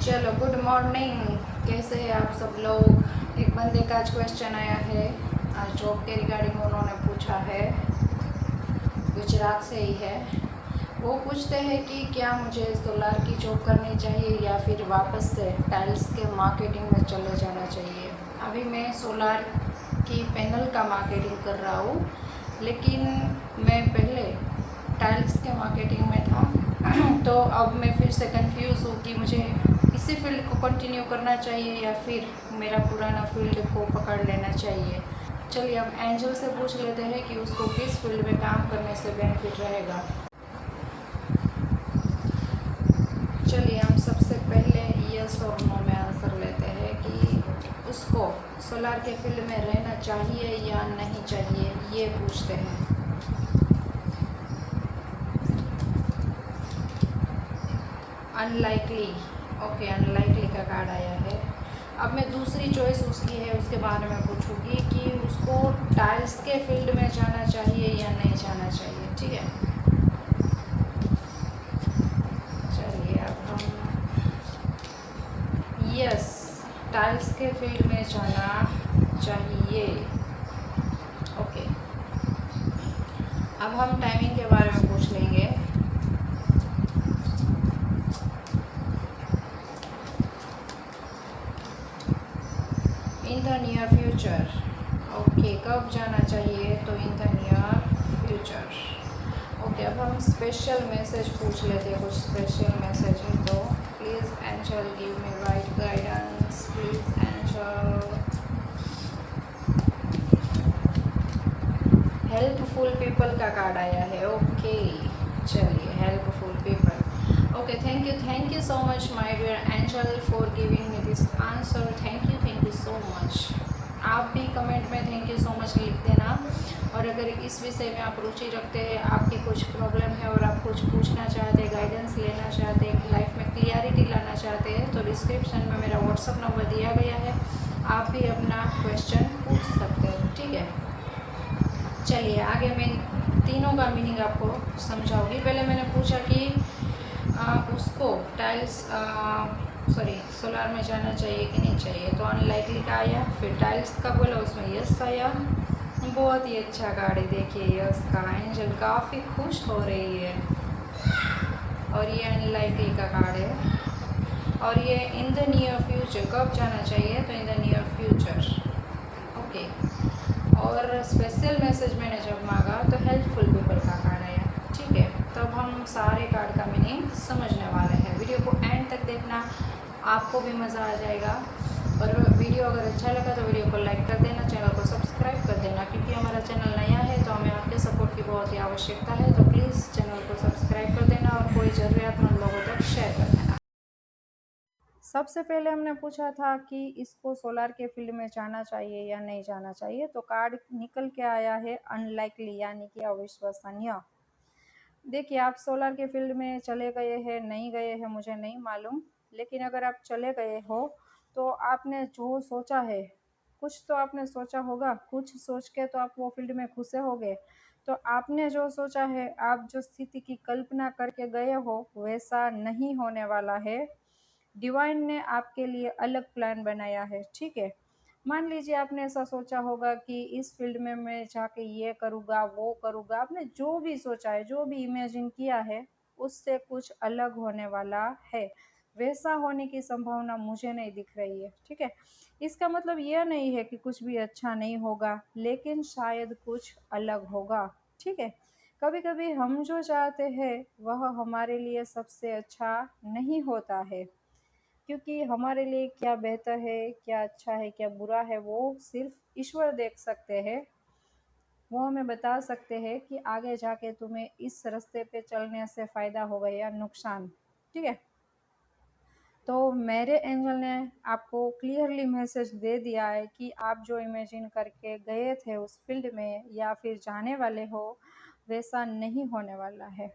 चलो, good morning. कैसे हैं आप सब लोग? एक बंदे का आज क्वेश्चन आया है, आज जॉब के रिगार्डिंग उन्होंने पूछा है, गुजरात से ही है। वो पूछते हैं कि क्या मुझे सोलार की जॉब करनी चाहिए या फिर वापस से टाइल्स के मार्केटिंग में चले जाना चाहिए। अभी मैं सोलार की पैनल का मार्केटिंग कर रहा हूँ, लेकिन मैं पहले टाइल्स के मार्केटिंग में था तो अब मैं फिर से कंफ्यूज हूँ कि मुझे इसी फील्ड को कंटिन्यू करना चाहिए या फिर मेरा पुराना फील्ड को पकड़ लेना चाहिए। चलिए अब एंजल से पूछ लेते हैं कि उसको किस फील्ड में काम करने से बेनिफिट रहेगा। चलिए हम सबसे पहले यस और नो में आंसर लेते हैं कि उसको सोलार के फील्ड में रहना चाहिए या नहीं चाहिए, ये पूछते हैं। अनलाइकली, ओके, अनलाइकली का कार्ड आया है। अब मैं दूसरी चॉइस उसकी है उसके बारे में पूछूंगी कि उसको टाइल्स के फील्ड में जाना चाहिए या नहीं जाना चाहिए। ठीक है, चलिए अब हम यस, टाइल्स के फील्ड में जाना चाहिए। ओके, अब हम टाइमिंग के बारे में पूछ लेंगे। In the near future, okay, कब जाना चाहिए? तो in the near future. Okay, अब हम स्पेशल मैसेज पूछ लेते हैं, कुछ स्पेशल मैसेज है तो please angel give me right guidance, please angel. Helpful people का कार्ड आया है। ओके, चलिए, helpful people. Okay, thank you so much my dear angel for giving me this answer. Thank you so much. आप भी comment में thank you so much लिख देना। और अगर इस विषय में आप रुचि रखते हैं, आपकी कुछ प्रॉब्लम है और आप कुछ पूछना चाहते हैं, गाइडेंस लेना चाहते हैं, लाइफ में क्लियरिटी लाना चाहते हैं, तो डिस्क्रिप्शन में मेरा व्हाट्सअप नंबर दिया गया है, आप भी अपना क्वेश्चन पूछ सकते हो। ठीक है, चलिए आगे मैं तीनों का मीनिंग आपको समझाऊंगी। पहले मैंने पूछा कि उसको टाइल्स सोलार में जाना चाहिए कि नहीं चाहिए, तो अनलाइकली का आया। फिर टाइल्स का बोला, उसमें यस आया। बहुत ही अच्छा कार्ड है, देखिए यस का। एंजल काफ़ी खुश हो रही है। और ये अनलाइकली का कार्ड है। और ये इन द नियर फ्यूचर, कब जाना चाहिए? तो in the near future. Okay, और स्पेशल मैसेज मैंने जब मांगा तो हेल्पफुल पीपल का कार्ड आया। ठीक है, तो अब हम सारे कार्ड का मीनिंग समझने वाले हैं। वीडियो को एंड तक देखना, आपको भी मज़ा आ जाएगा। और वीडियो अगर अच्छा लगा तो वीडियो को लाइक कर देना, चैनल को सब्सक्राइब कर देना, क्योंकि हमारा चैनल नया है तो हमें आपके सपोर्ट की बहुत ही आवश्यकता है। तो प्लीज़ चैनल को सब्सक्राइब कर देना और कोई ज़रूरतमंद लोगों तक शेयर कर देना। सबसे पहले हमने पूछा था कि इसको सोलार के फील्ड में जाना चाहिए या नहीं जाना चाहिए, तो कार्ड निकल के आया है अनलाइकली, यानी कि अविश्वसनीय। देखिए, आप सोलर के फील्ड में चले गए हैं, नहीं गए हैं मुझे नहीं मालूम, लेकिन अगर आप चले गए हो तो आपने जो सोचा है, कुछ तो आपने सोचा होगा, कुछ सोच के तो आप वो फील्ड में घुसे होगे। तो आपने जो सोचा है, आप जो स्थिति की कल्पना करके गए हो, वैसा नहीं होने वाला है। डिवाइन ने आपके लिए अलग प्लान बनाया है। ठीक है, मान लीजिए आपने ऐसा सोचा होगा कि इस फील्ड में मैं जाके ये करूँगा, वो करूँगा, आपने जो भी सोचा है, जो भी इमेजिन किया है, उससे कुछ अलग होने वाला है। वैसा होने की संभावना मुझे नहीं दिख रही है। ठीक है, इसका मतलब यह नहीं है कि कुछ भी अच्छा नहीं होगा, लेकिन शायद कुछ अलग होगा। ठीक है, कभी कभी हम जो चाहते हैं वह हमारे लिए सबसे अच्छा नहीं होता है, क्योंकि हमारे लिए क्या बेहतर है, क्या अच्छा है, क्या बुरा है, वो सिर्फ ईश्वर देख सकते हैं। वो हमें बता सकते हैं कि आगे जाके तुम्हें इस रास्ते पे चलने से फ़ायदा होगा या नुकसान। ठीक है, तो मेरे एंजल ने आपको क्लियरली मैसेज दे दिया है कि आप जो इमेजिन करके गए थे उस फील्ड में या फिर जाने वाले हो, वैसा नहीं होने वाला है।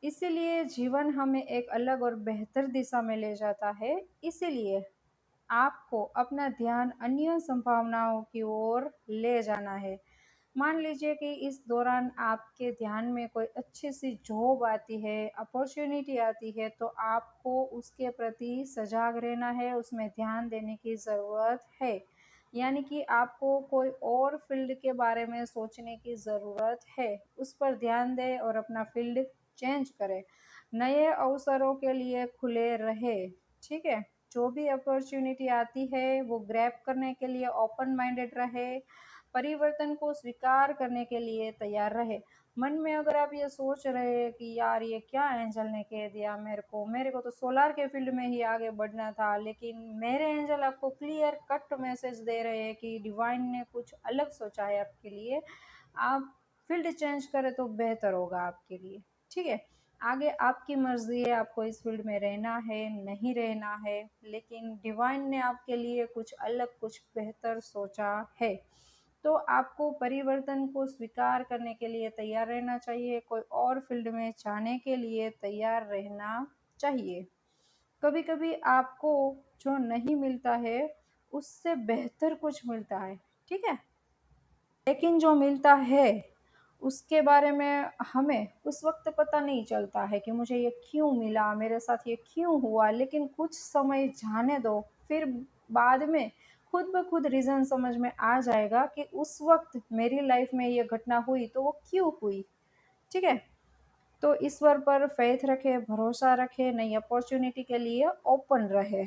इसीलिए जीवन हमें एक अलग और बेहतर दिशा में ले जाता है। इसीलिए आपको अपना ध्यान अन्य संभावनाओं की ओर ले जाना है। मान लीजिए कि इस दौरान आपके ध्यान में कोई अच्छी सी जॉब आती है, अपॉर्चुनिटी आती है, तो आपको उसके प्रति सजाग रहना है, उसमें ध्यान देने की ज़रूरत है। यानी कि आपको कोई और फील्ड के बारे में सोचने की ज़रूरत है, उस पर ध्यान दें और अपना फील्ड चेंज करें। नए अवसरों के लिए खुले रहे, ठीक है? जो भी अपॉर्चुनिटी आती है वो ग्रैब करने के लिए ओपन माइंडेड रहे, परिवर्तन को स्वीकार करने के लिए तैयार रहे। मन में अगर आप ये सोच रहे हैं कि यार ये क्या एंजल ने कह दिया मेरे को तो सोलार के फील्ड में ही आगे बढ़ना था, लेकिन मेरे एंजल आपको क्लियर कट मैसेज दे रहे हैं कि डिवाइन ने कुछ अलग सोचा है आपके लिए। आप फील्ड चेंज करें तो बेहतर होगा आपके लिए, ठीक है? आगे आपकी मर्जी है, आपको इस फील्ड में रहना है नहीं रहना है, लेकिन डिवाइन ने आपके लिए कुछ अलग कुछ बेहतर सोचा है। तो आपको परिवर्तन को स्वीकार करने के लिए तैयार रहना चाहिए, कोई और फील्ड में जाने के लिए तैयार रहना चाहिए। कभी कभी आपको जो नहीं मिलता है उससे बेहतर कुछ मिलता है, ठीक है? लेकिन जो मिलता है उसके बारे में हमें उस वक्त पता नहीं चलता है कि मुझे ये क्यों मिला, मेरे साथ ये क्यों हुआ, लेकिन कुछ समय जाने दो, फिर बाद में खुद ब खुद रीज़न समझ में आ जाएगा कि उस वक्त मेरी लाइफ में ये घटना हुई तो वो क्यों हुई, ठीक है? तो ईश्वर पर फेथ रखे, भरोसा रखे, नई अपॉर्चुनिटी के लिए ओपन रहे।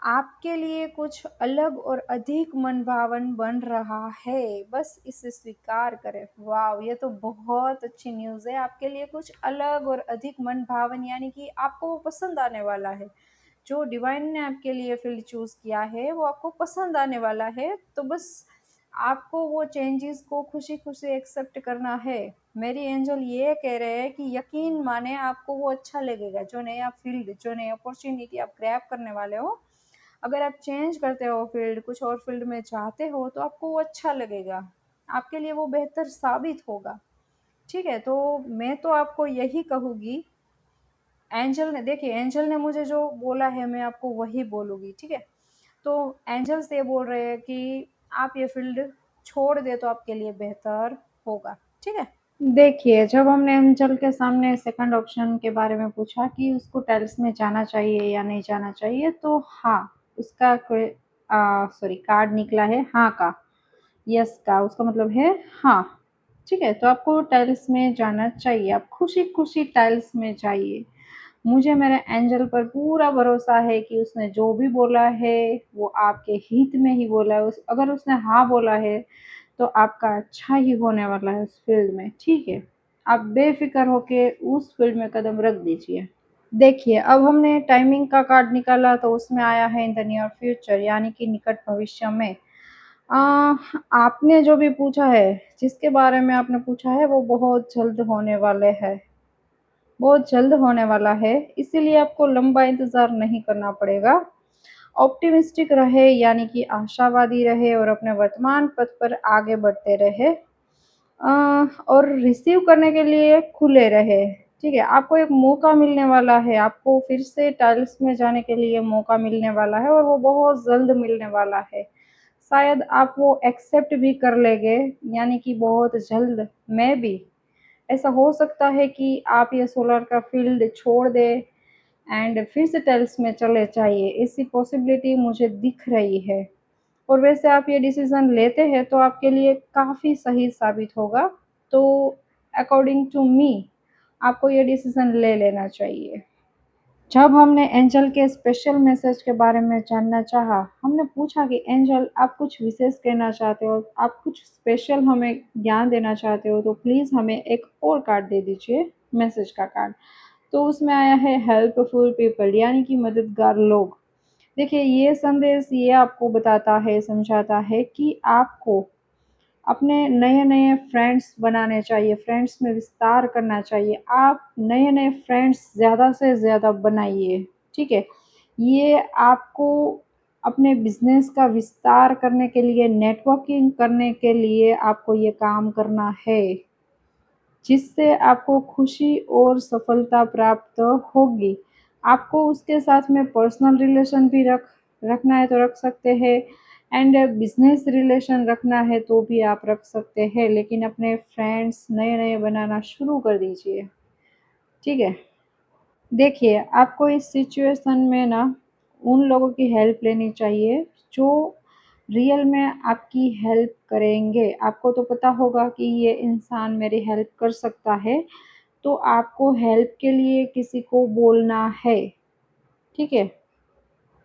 आपके लिए कुछ अलग और अधिक मनभावन बन रहा है, बस इसे स्वीकार करें। वाह! ये तो बहुत अच्छी न्यूज़ है, आपके लिए कुछ अलग और अधिक मनभावन यानी कि आपको वो पसंद आने वाला है। जो डिवाइन ने आपके लिए फील्ड चूज़ किया है, वो आपको पसंद आने वाला है, तो बस आपको वो चेंजेस को खुशी-खुशी एक्सेप्ट करना है। मेरी एंजल ये कह रहे हैं कि यकीन माने आपको वो अच्छा लगेगा, जो नया फील्ड, जो नई अपॉर्च्युनिटी आप ग्रैब करने वाले हो। अगर आप चेंज करते हो फील्ड, कुछ और फील्ड में जाते हो, तो आपको वो अच्छा लगेगा, आपके लिए वो बेहतर साबित होगा, ठीक है? तो मैं तो आपको यही कहूँगी, एंजल ने देखिए, एंजल ने मुझे जो बोला है मैं आपको वही बोलूँगी, ठीक है? तो एंजल्स ये बोल रहे हैं कि आप ये फील्ड छोड़ दें तो आपके लिए बेहतर होगा, ठीक है? देखिए, जब हमने एंजल के सामने सेकंड ऑप्शन के बारे में पूछा कि उसको टेल्स में जाना चाहिए या नहीं जाना चाहिए, तो हाँ, उसका कोई सॉरी कार्ड निकला है हाँ का, यस का, उसका मतलब है हाँ, ठीक है? तो आपको टाइल्स में जाना चाहिए, आप खुशी-खुशी टाइल्स में जाइए। मुझे मेरे एंजल पर पूरा भरोसा है कि उसने जो भी बोला है, वो आपके हित में ही बोला है। उस अगर उसने हाँ बोला है, तो आपका अच्छा ही होने वाला है उस फील्ड में, ठीक है? आप बेफ़िक्र होके उस फील्ड में कदम रख दीजिए। देखिए, अब हमने टाइमिंग का कार्ड निकाला तो उसमें आया है इन द नियर फ्यूचर, यानी कि निकट भविष्य में। अ, आपने जो भी पूछा है, जिसके बारे में आपने पूछा है, वो बहुत जल्द होने वाले है, बहुत जल्द होने वाला है, इसीलिए आपको लंबा इंतज़ार नहीं करना पड़ेगा। ऑप्टिमिस्टिक रहे, यानी कि आशावादी रहे और अपने वर्तमान पथ पर आगे बढ़ते रहे। और रिसीव करने के लिए खुले रहे, ठीक है? आपको एक मौका मिलने वाला है, आपको फिर से टाइल्स में जाने के लिए मौका मिलने वाला है और वो बहुत जल्द मिलने वाला है। शायद आप वो एक्सेप्ट भी कर लेंगे, यानी कि बहुत जल्द। मैं भी ऐसा हो सकता है कि आप ये सोलर का फील्ड छोड़ दें एंड फिर से टेल्स में चले जाइए, ऐसी पॉसिबिलिटी मुझे दिख रही है। और वैसे आप ये डिसीज़न लेते हैं तो आपके लिए काफ़ी सही साबित होगा। तो अकॉर्डिंग टू मी आपको ये डिसीज़न ले लेना चाहिए। जब हमने एंजल के स्पेशल मैसेज के बारे में जानना चाहा, हमने पूछा कि एंजल आप कुछ विशेष कहना चाहते हो, आप कुछ स्पेशल हमें ज्ञान देना चाहते हो, तो प्लीज़ हमें एक और कार्ड दे दीजिए, मैसेज का कार्ड। तो उसमें आया है हेल्पफुल पीपल, यानी कि मददगार लोग। देखिए, ये संदेश ये आपको बताता है, समझाता है कि आपको अपने नए-नए फ्रेंड्स बनाने चाहिए, फ्रेंड्स में विस्तार करना चाहिए। आप नए-नए फ्रेंड्स ज़्यादा से ज़्यादा बनाइए, ठीक है? ये आपको अपने बिज़नेस का विस्तार करने के लिए, नेटवर्किंग करने के लिए आपको ये काम करना है, जिससे आपको खुशी और सफलता प्राप्त होगी। आपको उसके साथ में पर्सनल रिलेशन भी रखना है तो रख सकते हैं, एंड बिजनेस रिलेशन रखना है तो भी आप रख सकते हैं, लेकिन अपने फ्रेंड्स नए नए बनाना शुरू कर दीजिए। ठीक है। देखिए, आपको इस सिचुएशन में ना उन लोगों की हेल्प लेनी चाहिए जो रियल में आपकी हेल्प करेंगे। आपको तो पता होगा कि ये इंसान मेरी हेल्प कर सकता है, तो आपको हेल्प के लिए किसी को बोलना है। ठीक है।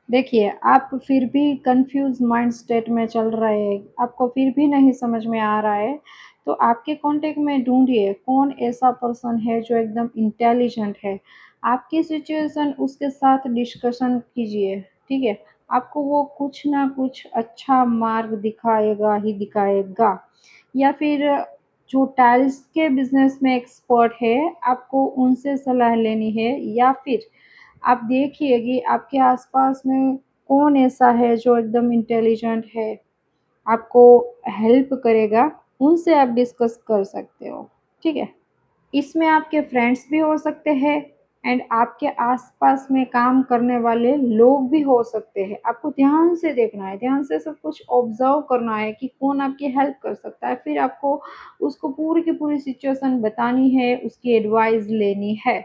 देखिए, आप फिर भी कन्फ्यूज़ माइंड स्टेट में चल रहे हैं, आपको फिर भी नहीं समझ में आ रहा है, तो आपके कॉन्टेक्ट में ढूँढिए कौन ऐसा पर्सन है जो एकदम इंटेलिजेंट है। आपकी सिचुएशन उसके साथ डिस्कशन कीजिए, ठीक है? आपको वो कुछ ना कुछ अच्छा मार्ग दिखाएगा ही दिखाएगा। या फिर जो टाइल्स के बिज़नेस में एक्सपर्ट है, आपको उनसे सलाह लेनी है, या फिर आप देखिए कि आपके आसपास में कौन ऐसा है जो एकदम इंटेलिजेंट है, आपको हेल्प करेगा, उनसे आप डिस्कस कर सकते हो, ठीक है? इसमें आपके फ्रेंड्स भी हो सकते हैं एंड आपके आसपास में काम करने वाले लोग भी हो सकते हैं। आपको ध्यान से देखना है, ध्यान से सब कुछ ऑब्ज़र्व करना है कि कौन आपकी हेल्प कर सकता है। फिर आपको उसको पूरी की पूरी सिचुएशन बतानी है, उसकी एडवाइस लेनी है।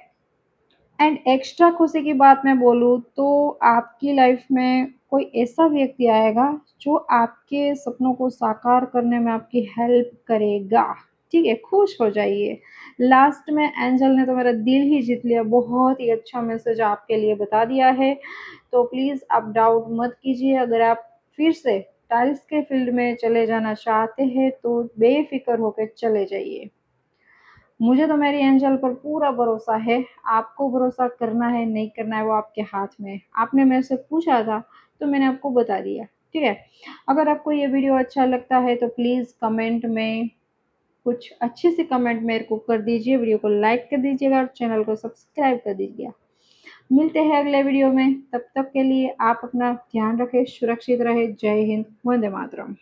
एंड एक्स्ट्रा खुशी की बात मैं बोलूँ तो आपकी लाइफ में कोई ऐसा व्यक्ति आएगा जो आपके सपनों को साकार करने में आपकी हेल्प करेगा। ठीक है? खुश हो जाइए। लास्ट में एंजल ने तो मेरा दिल ही जीत लिया, बहुत ही अच्छा मैसेज आपके लिए बता दिया है। तो प्लीज़ आप डाउट मत कीजिए, अगर आप फिर से टाइल्स के फील्ड में चले जाना चाहते हैं तो बेफ़िक्र होके चले जाइए। मुझे तो मेरी एंजल पर पूरा भरोसा है, आपको भरोसा करना है, नहीं करना है वो आपके हाथ में है। आपने मेरे से पूछा था, तो मैंने आपको बता दिया, ठीक है? अगर आपको ये वीडियो अच्छा लगता है तो प्लीज़ कमेंट में कुछ अच्छी सी कमेंट मेरे को कर दीजिए, वीडियो को लाइक कर दीजिएगा और चैनल को सब्सक्राइब कर दीजिएगा। मिलते हैं अगले वीडियो में, तब तक के लिए आप अपना ध्यान रखें, सुरक्षित रहें। जय हिंद, वंदे मातरम।